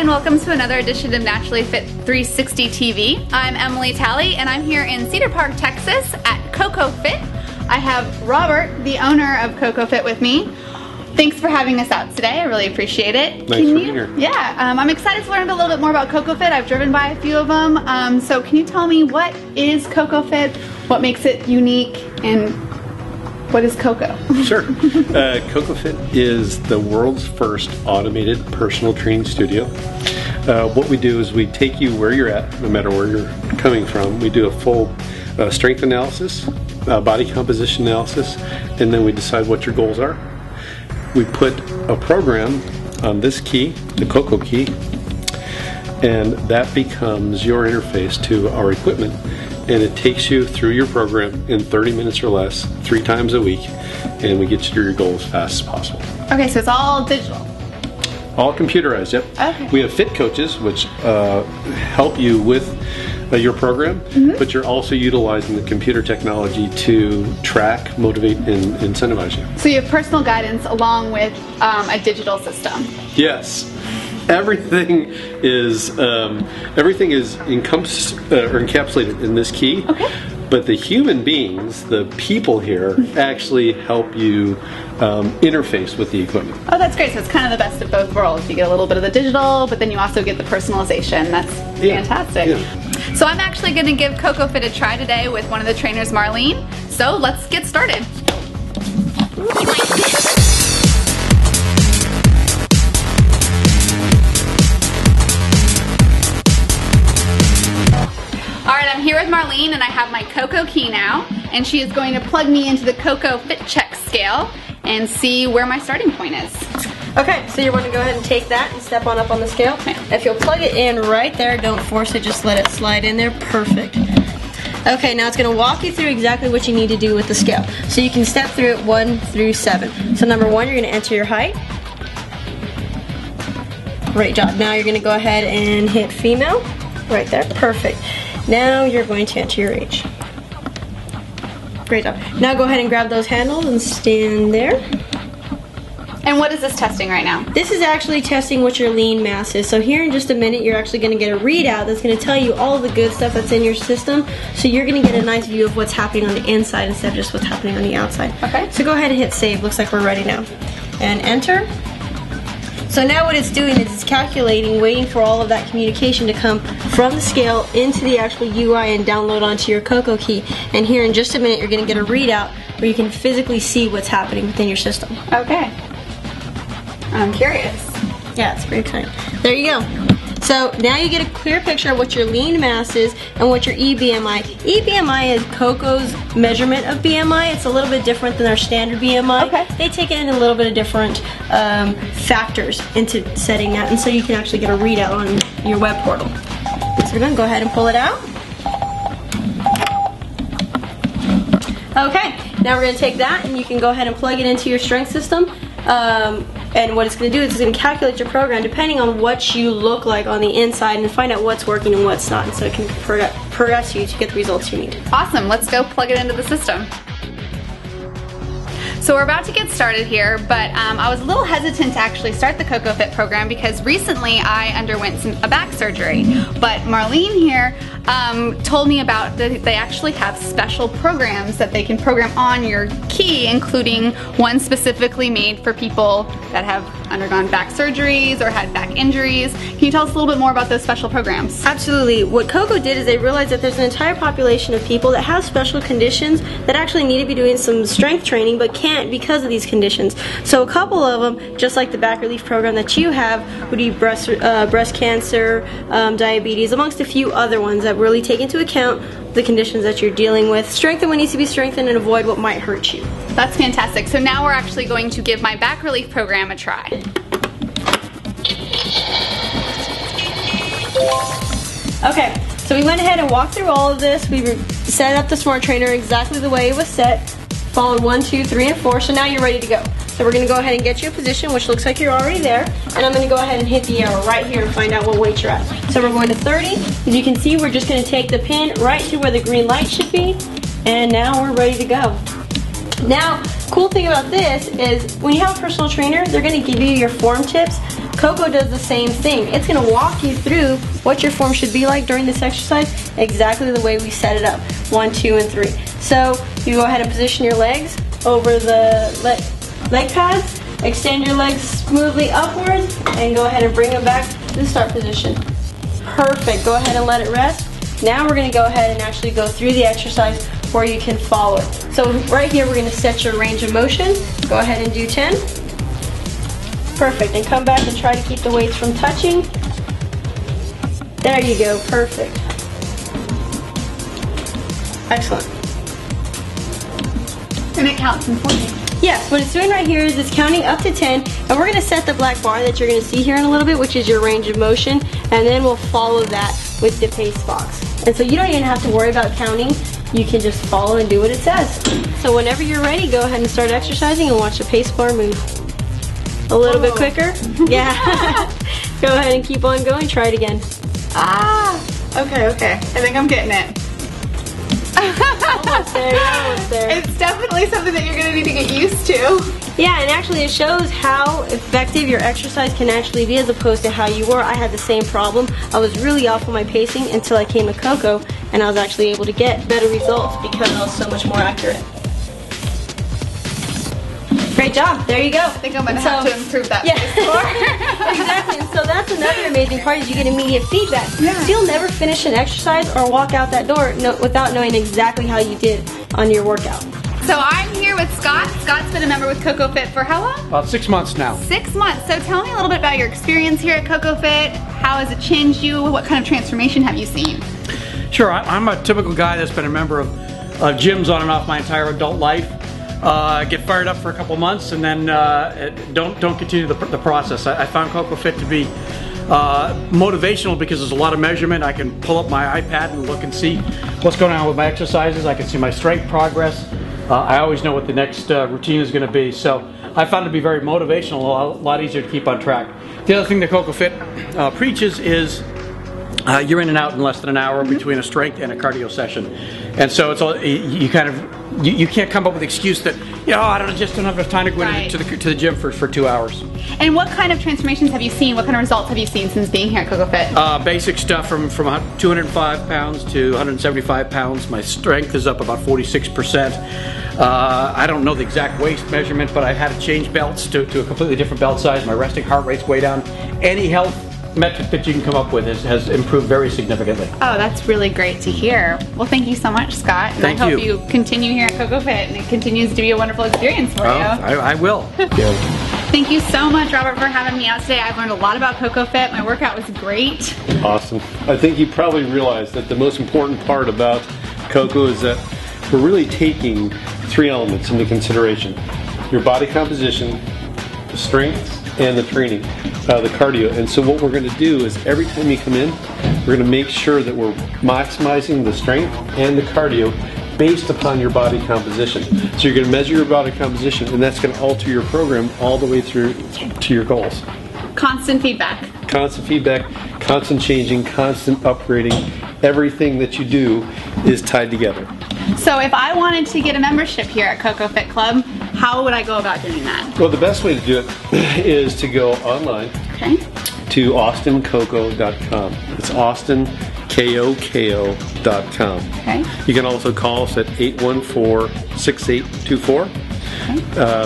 Welcome to another edition of Naturally Fit 360 TV. I'm Emily Talley and I'm here in Cedar Park, Texas at KoKo Fit. I have Robert, the owner of KoKo Fit, with me. Thanks for having us out today. I really appreciate it. Thanks for being here. Yeah, I'm excited to learn a little bit more about KoKo Fit. I've driven by a few of them. So can you tell me, what is KoKo Fit? What makes it unique? And what is Koko? Sure. KoKo Fit is the world's first automated personal training studio. What we do is we take you where you're at, no matter where you're coming from. We do a full strength analysis, body composition analysis, and then we decide what your goals are. We put a program on this key, the KoKo key, and that becomes your interface to our equipment. And it takes you through your program in 30 minutes or less, 3 times a week, and we get you to your goals as fast as possible. Okay, so it's all digital. All computerized, yep. Okay. We have fit coaches, which help you with your program, but you're also utilizing the computer technology to track, motivate, and incentivize you. So you have personal guidance along with a digital system. Yes. Everything is encompassed or encapsulated in this key. Okay. But the human beings, the people here, actually help you interface with the equipment. Oh, that's great. So it's kind of the best of both worlds. You get a little bit of the digital, but then you also get the personalization. That's fantastic. Yeah. So I'm actually going to give KoKo Fit a try today with one of the trainers, Marlene. So let's get started. Alright, I'm here with Marlene and I have my KoKo key now, and she is going to plug me into the KoKo Fit Check scale and see where my starting point is. Okay, so you want to go ahead and take that and step on up on the scale. Okay. If you'll plug it in right there, don't force it, just let it slide in there. Perfect. Okay, now it's going to walk you through exactly what you need to do with the scale. So you can step through it 1 through 7. So number 1, you're going to enter your height. Great job. Now you're going to go ahead and hit female. Right there. Perfect. Now you're going to enter your age. Great job. Now go ahead and grab those handles and stand there. And what is this testing right now? This is actually testing what your lean mass is. So here in just a minute, you're actually going to get a readout that's going to tell you all the good stuff that's in your system. So you're going to get a nice view of what's happening on the inside instead of just what's happening on the outside. Okay. So go ahead and hit save. Looks like we're ready now. And enter. So now what it's doing is it's calculating, waiting for all of that communication to come from the scale into the actual UI and download onto your KoKo key. And here in just a minute, you're going to get a readout where you can physically see what's happening within your system. Okay. I'm curious. Yeah, it's pretty exciting. There you go. So now you get a clear picture of what your lean mass is and what your eBMI. eBMI is KoKo's measurement of BMI. It's a little bit different than our standard BMI. Okay. They take it in a little bit of different factors into setting that, and so you can actually get a readout on your web portal. So we're going to go ahead and pull it out. Okay, now we're going to take that and you can go ahead and plug it into your strength system. And what it's going to do is it's going to calculate your program depending on what you look like on the inside and find out what's working and what's not, and so it can progress you to get the results you need. Awesome, let's go plug it into the system. So we're about to get started here, but I was a little hesitant to actually start the KoKo Fit program because recently I underwent a back surgery. But Marlene here told me about that they actually have special programs that they can program on your key, including one specifically made for people that have undergone back surgeries or had back injuries. Can you tell us a little bit more about those special programs? Absolutely. What KoKo did is they realized that there's an entire population of people that have special conditions that actually need to be doing some strength training but can't because of these conditions. So a couple of them, just like the back relief program that you have, would be breast cancer, diabetes, amongst a few other ones that really take into account the conditions that you're dealing with, strengthen what needs to be strengthened, and avoid what might hurt you. That's fantastic. So now we're actually going to give my back relief program a try. Okay, so we went ahead and walked through all of this. We set up the smart trainer exactly the way it was set. followed 1, 2, 3, and 4. So now you're ready to go. So we're going to go ahead and get you a position, which looks like you're already there. And I'm going to go ahead and hit the arrow right here to find out what weight you're at. So we're going to 30. As you can see, we're just going to take the pin right to where the green light should be. And now we're ready to go. Now, cool thing about this is when you have a personal trainer, they're going to give you your form tips. KoKo does the same thing. It's going to walk you through what your form should be like during this exercise, exactly the way we set it up, 1, 2, and 3. So you go ahead and position your legs over the leg pads, extend your legs smoothly upwards, and go ahead and bring them back to the start position. Perfect. Go ahead and let it rest. Now we're going to go ahead and actually go through the exercise where you can follow it. So right here we're going to set your range of motion. Go ahead and do 10. Perfect. And come back and try to keep the weights from touching. There you go. Perfect. Excellent. And it counts in 40. Yes, what it's doing right here is it's counting up to 10, and we're going to set the black bar that you're going to see here in a little bit, which is your range of motion, and then we'll follow that with the pace box. And so you don't even have to worry about counting. You can just follow and do what it says. So whenever you're ready, go ahead and start exercising and watch the pace bar move. A little bit quicker. Yeah. Go ahead and keep on going. Try it again. Okay. I think I'm getting it. Almost there, you're almost there. It's definitely something that you're going to need to get used to. Yeah, and actually it shows how effective your exercise can actually be as opposed to how you were. I had the same problem. I was really off on my pacing until I came to KoKo, and I was actually able to get better results because I was so much more accurate. Great job. There you go. I think I'm going to have to improve that. Yeah, exactly. And so that's another amazing part is you get immediate feedback. Yeah. So you'll never finish an exercise or walk out that door without knowing exactly how you did on your workout. So I'm here with Scott. Scott's been a member with KoKo Fit for how long? About 6 months now. 6 months. So tell me a little bit about your experience here at KoKo Fit. How has it changed you? What kind of transformation have you seen? Sure, I'm a typical guy that's been a member of gyms on and off my entire adult life. Get fired up for a couple months and then don't continue the process. I found KoKo Fit to be motivational because there's a lot of measurement. I can pull up my iPad and look and see what's going on with my exercises. I can see my strength progress. I always know what the next routine is going to be. So I found it to be very motivational, a lot easier to keep on track. The other thing that KoKo Fit preaches is you're in and out in less than an hour between a strength and a cardio session. And so it's all, you can't come up with the excuse that, I just don't have enough time to go to the gym for 2 hours. And what kind of transformations have you seen? What kind of results have you seen since being here at KoKo Fit? Basic stuff from 205 pounds to 175 pounds. My strength is up about 46%. I don't know the exact waist measurement, but I've had to change belts to a completely different belt size. My resting heart rate's way down. Any health metric that you can come up with has improved very significantly. Oh, that's really great to hear. Well, thank you so much, Scott. And Thank I hope you. you continue here at KoKo Fit and it continues to be a wonderful experience for you. I will. Thank you so much, Robert, for having me out today. I've learned a lot about KoKo Fit. My workout was great. Awesome. I think you probably realize that the most important part about KoKo is that we're really taking 3 elements into consideration. Your body composition, the strength, and the training, the cardio. And so what we're going to do is every time you come in, we're going to make sure that we're maximizing the strength and the cardio based upon your body composition. So you're going to measure your body composition, and that's going to alter your program all the way through to your goals. Constant feedback. Constant feedback, constant changing, constant upgrading. Everything that you do is tied together. So if I wanted to get a membership here at KoKo FitClub, how would I go about doing that? Well, the best way to do it is to go online to austinkoko.com. It's austinkoko.com. Okay. You can also call us at 814-6824.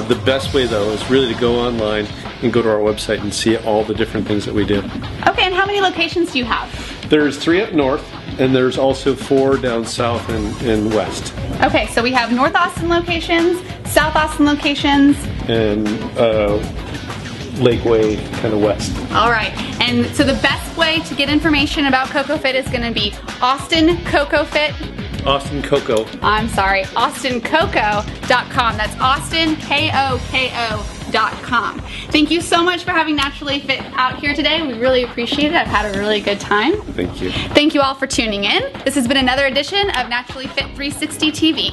The best way, though, is really to go online and go to our website and see all the different things that we do. Okay, and how many locations do you have? There's 3 up north, and there's also 4 down south and west. Okay, so we have North Austin locations, South Austin locations, And Lakeway, kind of west. All right, and so the best way to get information about KoKo Fit is going to be Austin KoKo Fit. Austin KoKo. I'm sorry, austinkoko.com. That's Austin, KoKo.com. Thank you so much for having Naturally Fit out here today. We really appreciate it. I've had a really good time. Thank you. Thank you all for tuning in. This has been another edition of Naturally Fit 360 TV.